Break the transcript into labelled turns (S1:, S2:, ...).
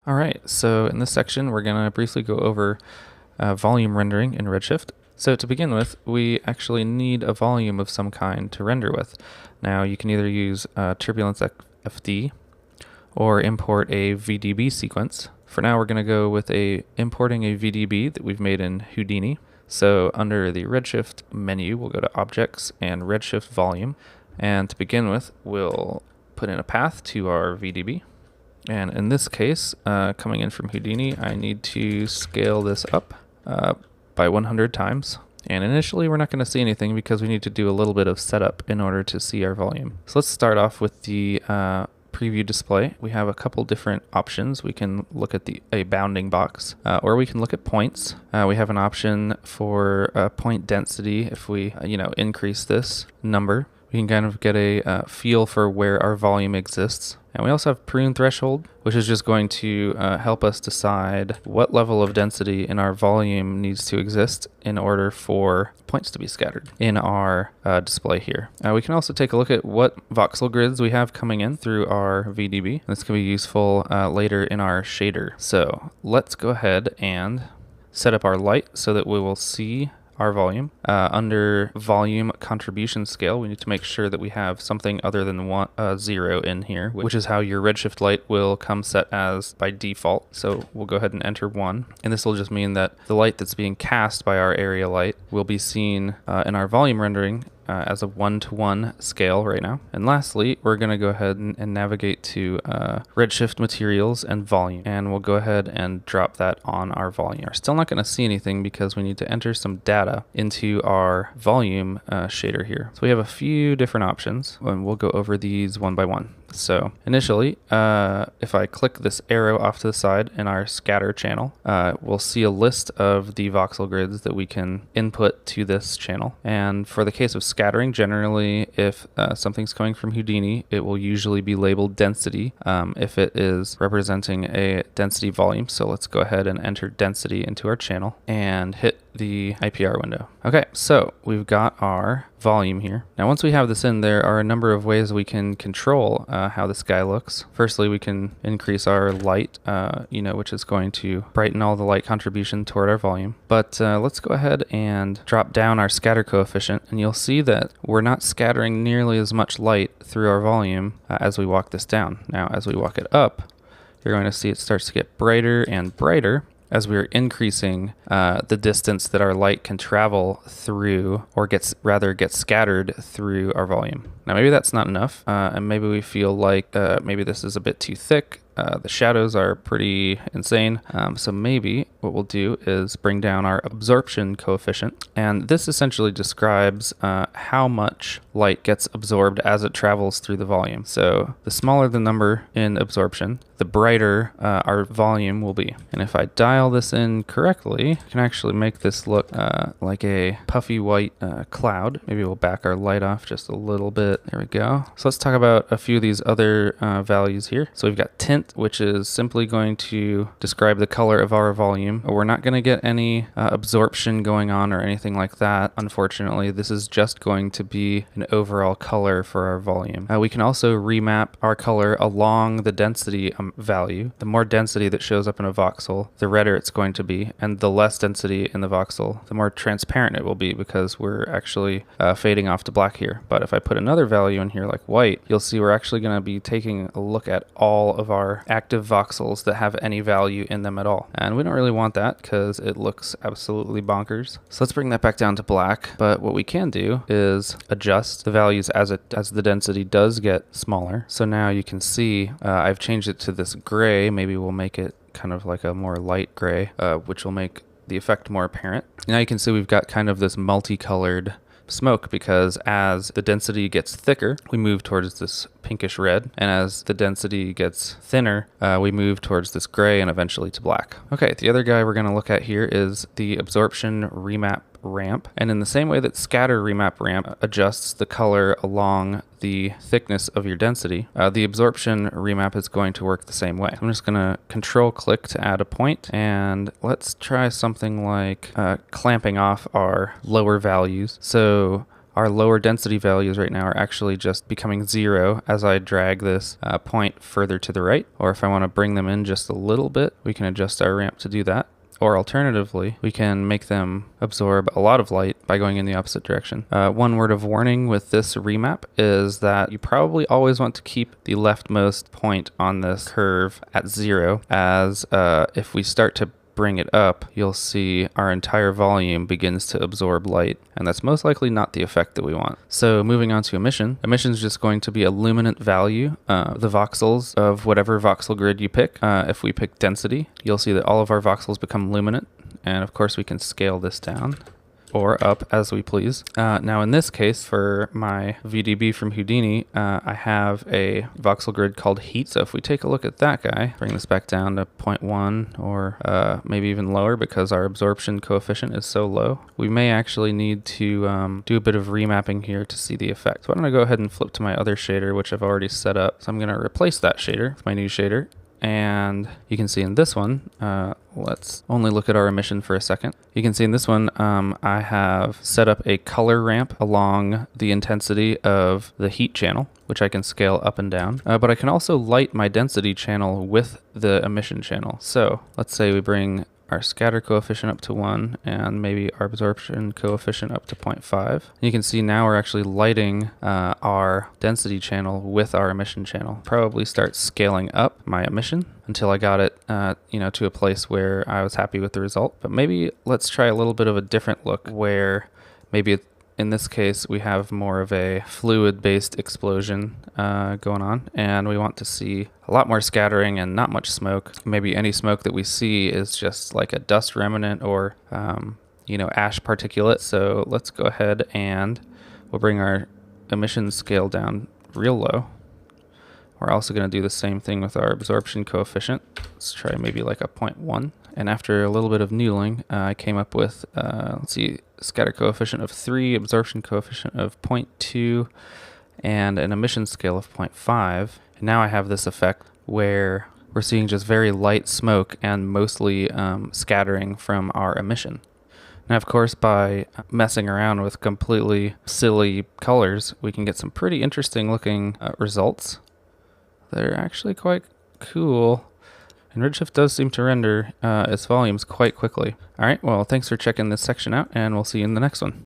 S1: All right, so in this section, we're going to briefly go over volume rendering in Redshift. So to begin with, we actually need a volume of some kind to render with. Now you can either use Turbulence FD or import a VDB sequence. For now, we're going to go with importing a VDB that we've made in Houdini. So under the Redshift menu, we'll go to Objects and Redshift Volume. And to begin with, we'll put in a path to our VDB. And in this case, coming in from Houdini, I need to scale this up by 100 times. And initially, we're not going to see anything because we need to do a little bit of setup in order to see our volume. So let's start off with the preview display. We have a couple different options. We can look at a bounding box, or we can look at points. We have an option for point density. If we, increase this number, we can kind of get a feel for where our volume exists. And we also have prune threshold, which is just going to help us decide what level of density in our volume needs to exist in order for points to be scattered in our display here. We can also take a look at what voxel grids we have coming in through our VDB. This can be useful later in our shader. So let's go ahead and set up our light so that we will see our volume. Under volume contribution scale, we need to make sure that we have something other than 0 in here, which is how your Redshift light will come set as by default. So we'll go ahead and enter 1. And this will just mean that the light that's being cast by our area light will be seen in our volume rendering as a 1-to-1 scale right now. And lastly, we're going to go ahead and navigate to Redshift Materials and Volume. And we'll go ahead and drop that on our volume. We're still not going to see anything because we need to enter some data into our volume shader here. So we have a few different options, and we'll go over these one by one. So initially, if I click this arrow off to the side in our scatter channel, we'll see a list of the voxel grids that we can input to this channel. And for the case of scattering, generally, if something's coming from Houdini, it will usually be labeled density if it is representing a density volume. So let's go ahead and enter density into our channel and hit the IPR window. Okay, so we've got our volume here. Now, once we have this in, there are a number of ways we can control how this guy looks. Firstly, we can increase our light, which is going to brighten all the light contribution toward our volume. But let's go ahead and drop down our scatter coefficient, and you'll see that we're not scattering nearly as much light through our volume as we walk this down. Now, as we walk it up, you're going to see it starts to get brighter and brighter as we're increasing the distance that our light can travel through, or gets scattered through our volume. Now, maybe that's not enough, and maybe we feel like maybe this is a bit too thick. The shadows are pretty insane. So maybe what we'll do is bring down our absorption coefficient. And this essentially describes how much light gets absorbed as it travels through the volume. So the smaller the number in absorption, the brighter our volume will be. And if I dial this in correctly, I can actually make this look like a puffy white cloud. Maybe we'll back our light off just a little bit. There we go. So let's talk about a few of these other values here. So we've got tint, which is simply going to describe the color of our volume. We're not going to get any absorption going on or anything like that. Unfortunately, this is just going to be an overall color for our volume. We can also remap our color along the density value. The more density that shows up in a voxel, the redder it's going to be, and the less density in the voxel, the more transparent it will be, because we're actually fading off to black here. But if I put another value in here like white, you'll see we're actually going to be taking a look at all of our active voxels that have any value in them at all. And we don't really want that because it looks absolutely bonkers. So let's bring that back down to black. But what we can do is adjust the values as the density does get smaller. So now you can see I've changed it to this gray. Maybe we'll make it kind of like a more light gray, which will make the effect more apparent. Now you can see we've got kind of this multicolored smoke, because as the density gets thicker, we move towards this pinkish red, and as the density gets thinner, we move towards this gray and eventually to black. Okay, the other guy we're going to look at here is the absorption remap ramp. And in the same way that scatter remap ramp adjusts the color along the thickness of your density, the absorption remap is going to work the same way. I'm just going to control click to add a point, and let's try something like clamping off our lower values. So our lower density values right now are actually just becoming 0 as I drag this point further to the right. Or if I want to bring them in just a little bit, we can adjust our ramp to do that. Or alternatively, we can make them absorb a lot of light by going in the opposite direction. One word of warning with this remap is that you probably always want to keep the leftmost point on this curve at 0, as if we start to bring it up, you'll see our entire volume begins to absorb light, and that's most likely not the effect that we want. So moving on to emission. Emission is just going to be a luminant value, the voxels of whatever voxel grid you pick. If we pick density, you'll see that all of our voxels become luminant, and of course we can scale this down or up as we please. Now in this case, for my VDB from Houdini, I have a voxel grid called heat. So if we take a look at that guy, bring this back down to 0.1 or maybe even lower because our absorption coefficient is so low, we may actually need to do a bit of remapping here to see the effect. So why don't I go ahead and flip to my other shader, which I've already set up. So I'm going to replace that shader with my new shader. And you can see in this one, let's only look at our emission for a second. You can see in this one, I have set up a color ramp along the intensity of the heat channel, which I can scale up and down. But I can also light my density channel with the emission channel. So let's say we bring our scatter coefficient up to 1 and maybe our absorption coefficient up to 0.5. You can see now we're actually lighting our density channel with our emission channel. Probably start scaling up my emission until I got it to a place where I was happy with the result. But maybe let's try a little bit of a different look where maybe in this case, we have more of a fluid-based explosion going on, and we want to see a lot more scattering and not much smoke. Maybe any smoke that we see is just like a dust remnant or, ash particulate. So let's go ahead and we'll bring our emission scale down real low. We're also going to do the same thing with our absorption coefficient. Let's try maybe like a 0.1. And after a little bit of noodling, I came up with, scatter coefficient of 3, absorption coefficient of 0.2, and an emission scale of 0.5. And now I have this effect where we're seeing just very light smoke and mostly scattering from our emission. Now, of course, by messing around with completely silly colors, we can get some pretty interesting looking results. They're actually quite cool. And Redshift does seem to render its volumes quite quickly. All right, well, thanks for checking this section out, and we'll see you in the next one.